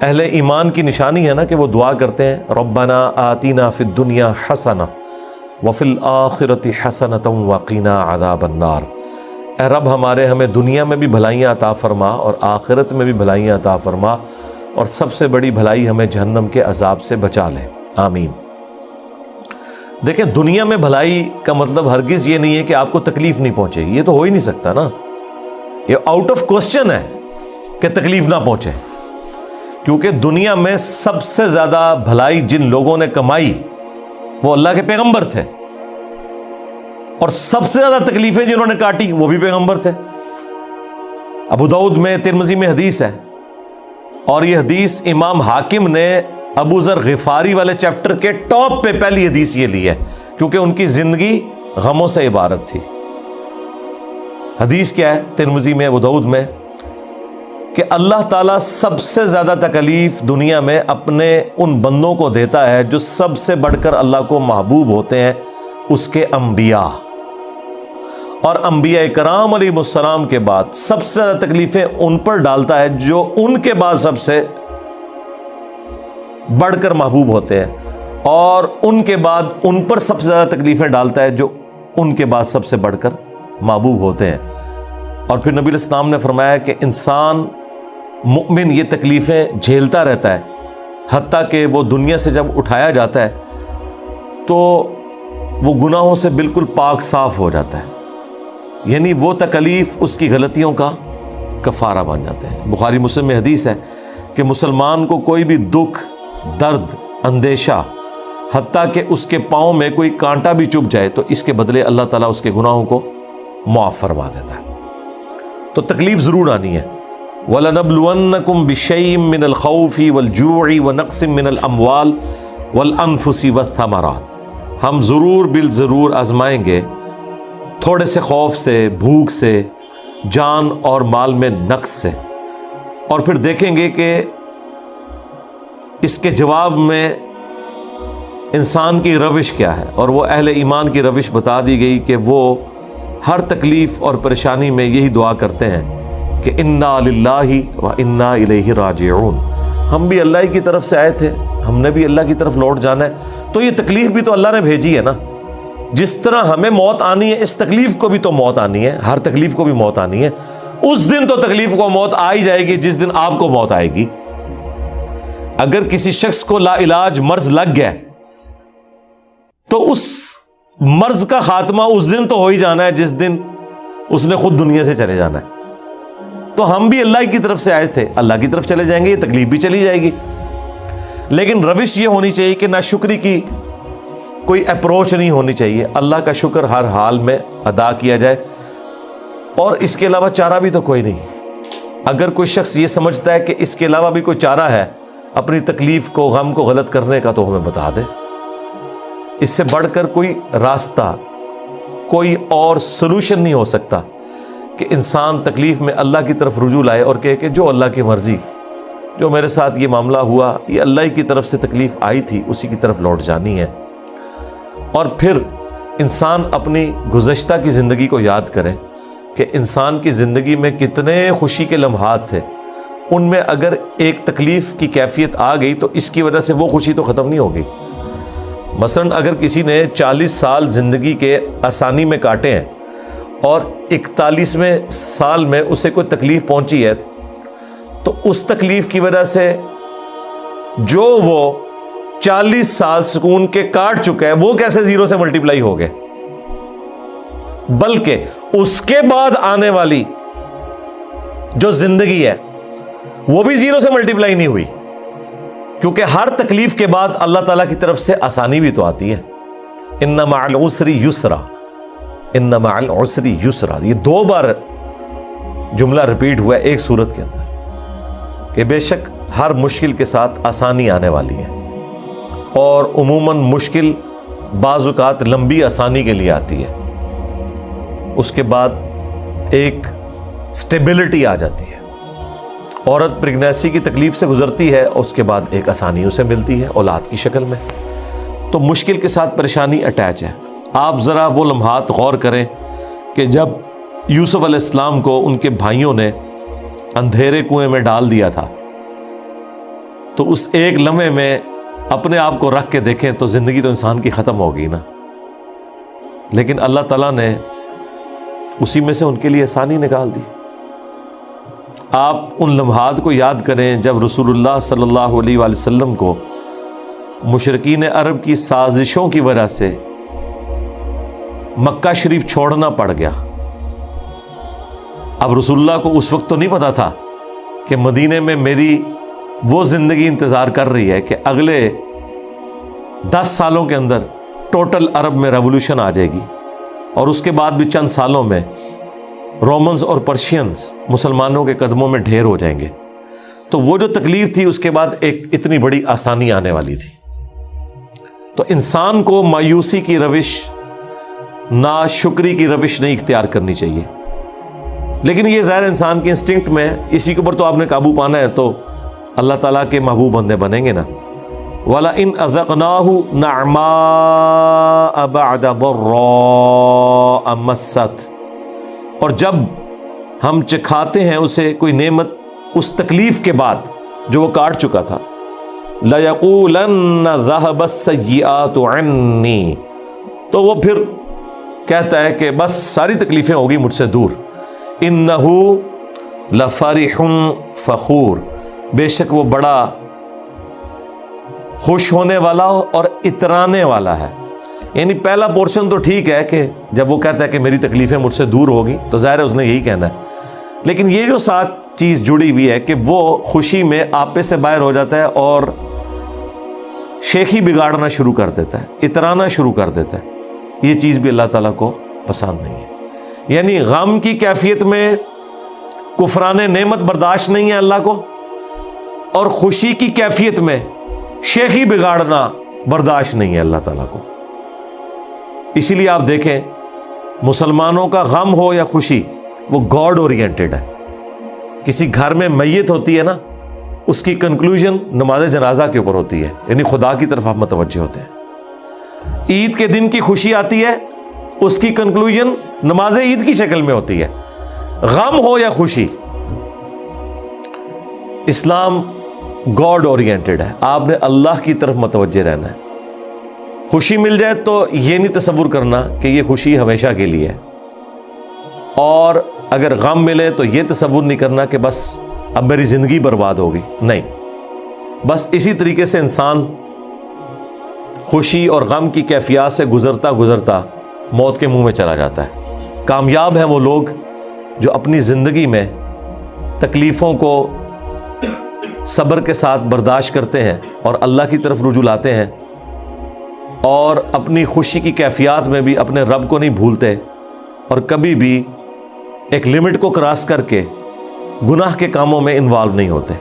اہل ایمان کی نشانی ہے نا کہ وہ دعا کرتے ہیں ربنا آتینا فی الدنیا حسنہ وفی الآخرۃ حسنۃ وقنا عذاب النار، اے رب ہمیں دنیا میں بھی بھلائیاں عطا فرما اور آخرت میں بھی بھلائیاں عطا فرما، اور سب سے بڑی بھلائی ہمیں جہنم کے عذاب سے بچا لے، آمین۔ دیکھیں دنیا میں بھلائی کا مطلب ہرگز یہ نہیں ہے کہ آپ کو تکلیف نہیں پہنچے گی، یہ تو ہو ہی نہیں سکتا نا، یہ آؤٹ آف کوسچن ہے کہ تکلیف نہ پہنچے، کیونکہ دنیا میں سب سے زیادہ بھلائی جن لوگوں نے کمائی وہ اللہ کے پیغمبر تھے، اور سب سے زیادہ تکلیفیں جنہوں نے کاٹی وہ بھی پیغمبر تھے۔ ابو داؤد میں، ترمذی میں حدیث ہے، اور یہ حدیث امام حاکم نے ابو ذر غفاری والے چیپٹر کے ٹاپ پہ پہلی حدیث یہ لی ہے، کیونکہ ان کی زندگی غموں سے عبارت تھی۔ حدیث کیا ہے ترمذی میں، ابو داؤد میں، کہ اللہ تعالیٰ سب سے زیادہ تکلیف دنیا میں اپنے ان بندوں کو دیتا ہے جو سب سے بڑھ کر اللہ کو محبوب ہوتے ہیں، اس کے انبیاء، اور انبیاء کرام علیہ السلام کے بعد سب سے زیادہ تکلیفیں ان پر ڈالتا ہے جو ان کے بعد سب سے بڑھ کر محبوب ہوتے ہیں، اور ان کے بعد ان پر سب سے زیادہ تکلیفیں ڈالتا ہے جو ان کے بعد سب سے بڑھ کر محبوب ہوتے ہیں۔ اور پھر نبی علیہ السلام نے فرمایا کہ انسان مؤمن یہ تکلیفیں جھیلتا رہتا ہے، حتیٰ کہ وہ دنیا سے جب اٹھایا جاتا ہے تو وہ گناہوں سے بالکل پاک صاف ہو جاتا ہے، یعنی وہ تکلیف اس کی غلطیوں کا کفارہ بن جاتے ہیں۔ بخاری مسلم میں حدیث ہے کہ مسلمان کو کوئی بھی دکھ، درد، اندیشہ، حتیٰ کہ اس کے پاؤں میں کوئی کانٹا بھی چبھ جائے تو اس کے بدلے اللہ تعالیٰ اس کے گناہوں کو معاف فرما دیتا ہے۔ تو تکلیف ضرور آنی ہے۔ وَلَنَبْلُوَنَّكُمْ بِشَيْءٍ مِّنَ الْخَوْفِ وَالْجُوعِ وَنَقْصٍ مِّنَ الْأَمْوَالِ وَالْأَنفُسِ وَالثَّمَرَاتِ، ہم ضرور بالضرور آزمائیں گے تھوڑے سے خوف سے، بھوک سے، جان اور مال میں نقص سے، اور پھر دیکھیں گے کہ اس کے جواب میں انسان کی روش کیا ہے، اور وہ اہل ایمان کی روش بتا دی گئی کہ وہ ہر تکلیف اور پریشانی میں یہی دعا کرتے ہیں کہ انا للہ و انا الیہ راجعون، ہم بھی اللہ کی طرف سے آئے تھے، ہم نے بھی اللہ کی طرف لوٹ جانا ہے، تو یہ تکلیف بھی تو اللہ نے بھیجی ہے نا، جس طرح ہمیں موت آنی ہے اس تکلیف کو بھی تو موت آنی ہے، ہر تکلیف کو بھی موت آنی ہے، اس دن تو تکلیف کو موت آ ہی جائے گی جس دن آپ کو موت آئے گی۔ اگر کسی شخص کو لا علاج مرض لگ گیا تو اس مرض کا خاتمہ اس دن تو ہو ہی جانا ہے جس دن اس نے خود دنیا سے چلے جانا ہے۔ تو ہم بھی اللہ کی طرف سے آئے تھے، اللہ کی طرف چلے جائیں گے، یہ تکلیف بھی چلی جائے گی، لیکن روش یہ ہونی چاہیے کہ ناشکری کی کوئی اپروچ نہیں ہونی چاہیے، اللہ کا شکر ہر حال میں ادا کیا جائے، اور اس کے علاوہ چارہ بھی تو کوئی نہیں۔ اگر کوئی شخص یہ سمجھتا ہے کہ اس کے علاوہ بھی کوئی چارہ ہے اپنی تکلیف کو، غم کو غلط کرنے کا، تو ہمیں بتا دے، اس سے بڑھ کر کوئی راستہ، کوئی اور سلوشن نہیں ہو سکتا کہ انسان تکلیف میں اللہ کی طرف رجوع لائے اور کہے کہ جو اللہ کی مرضی، جو میرے ساتھ یہ معاملہ ہوا یہ اللہ کی طرف سے تکلیف آئی تھی، اسی کی طرف لوٹ جانی ہے۔ اور پھر انسان اپنی گزشتہ کی زندگی کو یاد کرے کہ انسان کی زندگی میں کتنے خوشی کے لمحات تھے، ان میں اگر ایک تکلیف کی کیفیت آ گئی تو اس کی وجہ سے وہ خوشی تو ختم نہیں ہوگی۔ مثلا اگر کسی نے 40 سال زندگی کے آسانی میں کاٹے ہیں اور 41ویں سال میں اسے کوئی تکلیف پہنچی ہے، تو اس تکلیف کی وجہ سے جو وہ 40 سال سکون کے کاٹ چکا ہے وہ کیسے زیرو سے ملٹیپلائی ہو گئے، بلکہ اس کے بعد آنے والی جو زندگی ہے وہ بھی زیرو سے ملٹیپلائی نہیں ہوئی، کیونکہ ہر تکلیف کے بعد اللہ تعالیٰ کی طرف سے آسانی بھی تو آتی ہے۔ ان مع العسر یسرا، ان مع العسر یسرا، یہ 2 بار جملہ ریپیٹ ہوا ہے ایک سورت کے اندر کہ بے شک ہر مشکل کے ساتھ آسانی آنے والی ہے، اور عموماً مشکل بعض اوقات لمبی آسانی کے لیے آتی ہے، اس کے بعد ایک سٹیبلٹی آ جاتی ہے۔ عورت پریگنیسی کی تکلیف سے گزرتی ہے، اس کے بعد ایک آسانی اسے ملتی ہے اولاد کی شکل میں۔ تو مشکل کے ساتھ پریشانی اٹیچ ہے۔ آپ ذرا وہ لمحات غور کریں کہ جب یوسف علیہ السلام کو ان کے بھائیوں نے اندھیرے کنویں میں ڈال دیا تھا، تو اس ایک لمحے میں اپنے آپ کو رکھ کے دیکھیں تو زندگی تو انسان کی ختم ہوگی نا. لیکن اللہ تعالیٰ نے اسی میں سے ان کے لیے آسانی نکال دی. آپ ان لمحات کو یاد کریں جب رسول اللہ صلی اللہ علیہ وآلہ وسلم کو مشرکین عرب کی سازشوں کی وجہ سے مکہ شریف چھوڑنا پڑ گیا. اب رسول اللہ کو اس وقت تو نہیں پتا تھا کہ مدینے میں میری وہ زندگی انتظار کر رہی ہے کہ اگلے 10 سالوں کے اندر ٹوٹل عرب میں ریولوشن آ جائے گی اور اس کے بعد بھی چند سالوں میں رومنز اور پرشینز مسلمانوں کے قدموں میں ڈھیر ہو جائیں گے. تو وہ جو تکلیف تھی اس کے بعد ایک اتنی بڑی آسانی آنے والی تھی. تو انسان کو مایوسی کی روش، ناشکری کی روش نہیں اختیار کرنی چاہیے. لیکن یہ ظاہر انسان کے انسٹنکٹ میں، اسی کے اوپر تو آپ نے قابو پانا ہے تو اللہ تعالیٰ کے محبوب بندے بنیں گے نا. وَلَئِنْ أَذَقْنَاهُ نَعْمَاءَ بَعْدَ ضَرَّاءَ مَسَّتْ، اور جب ہم چکھاتے ہیں اسے کوئی نعمت اس تکلیف کے بعد جو وہ کاٹ چکا تھا، لَيَقُولَنَّ ذَهَبَ السَّيِّئَاتُ عَنِّي، تو وہ پھر کہتا ہے کہ بس ساری تکلیفیں ہوگی مجھ سے دور. إِنَّهُ لَفَرِحٌ فَخُورٌ، بے شک وہ بڑا خوش ہونے والا اور اترانے والا ہے. یعنی پہلا پورشن تو ٹھیک ہے کہ جب وہ کہتا ہے کہ میری تکلیفیں مجھ سے دور ہوگی تو ظاہر ہے اس نے یہی کہنا ہے. لیکن یہ جو ساتھ چیز جڑی ہوئی ہے کہ وہ خوشی میں آپے سے باہر ہو جاتا ہے اور شیخی بگاڑنا شروع کر دیتا ہے، اترانا شروع کر دیتا ہے. یہ چیز بھی اللہ تعالیٰ کو پسند نہیں ہے. یعنی غم کی کیفیت میں کفران نعمت برداشت نہیں ہے اللہ کو، اور خوشی کی کیفیت میں شیخی بگاڑنا برداشت نہیں ہے اللہ تعالیٰ کو. اسی لیے آپ دیکھیں مسلمانوں کا غم ہو یا خوشی وہ گاڈ اورینٹڈ ہے. کسی گھر میں میت ہوتی ہے نا، اس کی کنکلوژن نماز جنازہ کے اوپر ہوتی ہے، یعنی خدا کی طرف آپ متوجہ ہوتے ہیں. عید کے دن کی خوشی آتی ہے، اس کی کنکلوژن نماز عید کی شکل میں ہوتی ہے. غم ہو یا خوشی، اسلام گاڈ اورینٹڈ ہے. آپ نے اللہ کی طرف متوجہ رہنا ہے. خوشی مل جائے تو یہ نہیں تصور کرنا کہ یہ خوشی ہمیشہ کے لیے ہے، اور اگر غم ملے تو یہ تصور نہیں کرنا کہ بس اب میری زندگی برباد ہوگی. نہیں، بس اسی طریقے سے انسان خوشی اور غم کی کیفیات سے گزرتا گزرتا موت کے منہ میں چلا جاتا ہے. کامیاب ہیں وہ لوگ جو اپنی زندگی میں تکلیفوں کو صبر کے ساتھ برداشت کرتے ہیں اور اللہ کی طرف رجوع لاتے ہیں، اور اپنی خوشی کی کیفیات میں بھی اپنے رب کو نہیں بھولتے، اور کبھی بھی ایک لمٹ کو کراس کر کے گناہ کے کاموں میں انوالو نہیں ہوتے.